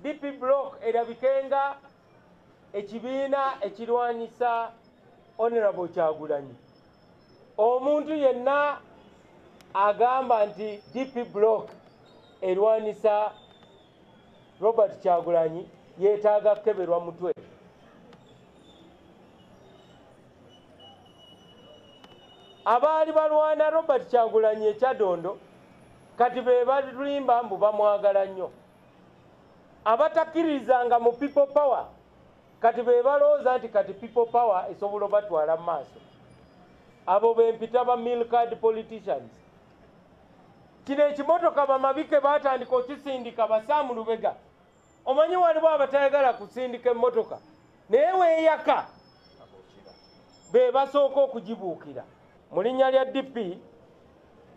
DP block erabikenga ekibiina ekirwanisa Honorable Kyagulanyi. Omuntu yenna agamba nti DP block erwanisa Robert Kyagulanyi yeetaaga kukeberwa mutwe. Abaali balwana Robert Kyagulanyi ekyadondo kati be balimba mbu bamwagala nnyo. Abatakkirizanga mu people power kati be balowooza nti kati people power esobola obatwala mu maaso. Abo bempita ba milk-card politicians. Kino ekimotoka bamabike baatandika okisindika Basaamu Lubega. Omanyi waliwo abatayagala kusindika emmotoka naye weeyaka be basooka okugibuukira. Mu linnya lya DP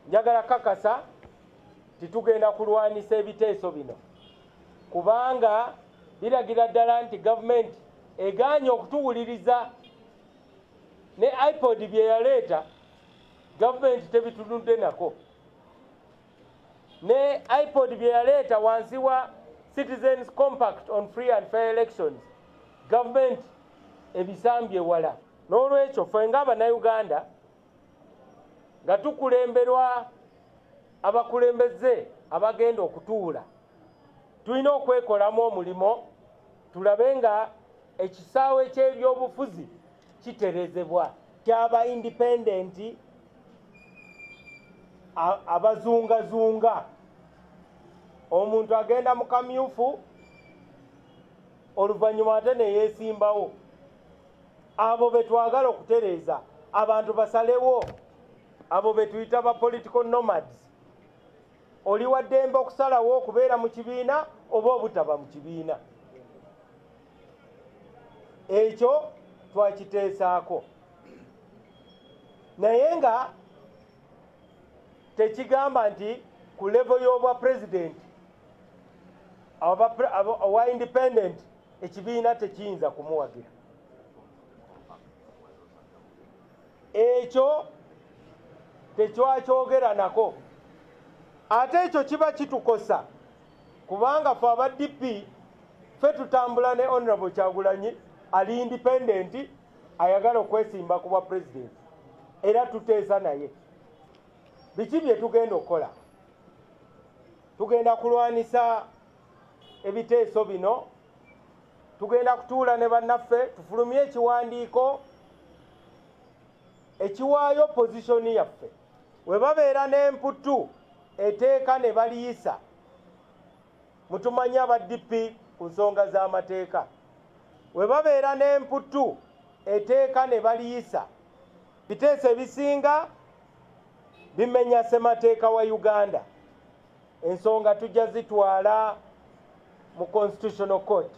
njagala kakasa titugenda kulwanisa ebiteeso bino kubanga biragira ddala nti gavumenti egaanye okutuwuliriza ne iPod bye yaleeta gavumenti tebitunudde nako. Ne iPod bye yaleeta wansi wa Citizens Compact on Free and Fair Elections gavumenti ebisambye wala. N'olwekyo ffe ng'Abannayuganda nga tukulemberwa abakulembeze abagenda okutuula tulina okwekolamu omulimo tulabe nga ekisaawe ky'ebyobufuzi kiterezebwa kyaba independent abazungazunga. Omuntu agenda mu kamyufu oluvannyuma ate ne yeesimbawo. Abo be twagala okutereeza abantu basalewo, abo be tuyita ba political nomads. Oli wa ddembe okusalawo okubeera mu kibiina oba obutaba mu kibiina. Ekyo twakiteesaako naye nga tekigamba nti ku level y'obwa president owa independent ekibiina tekiyinza kumuwagira. Ekyo tekyakyogera nako. Ate ekyo kiba kitukosa kubanga ffe aba DP ffe tutambula ne Honorable Kyagulanyi ali independent ayagala okwesimba ku bwa president era tuteesa naye. Biki bye tugenda okukola? Tugenda kulwanisa ebiteeso bino, tugenda kutuula ne bannaffe tufulumye ekiwandiiko ekiwaayo pozisioni yaffe. We babeera n'emputtu eteeka ne baliyisa mutumanyi aba DP ku nsonga z'amateeka. We babeera n'emputtu eteeka ne baliyisa biteeso ebisinga bimenya ssemateeka wa Uganda. Ensonga tujja zitwala mu Constitutional Court.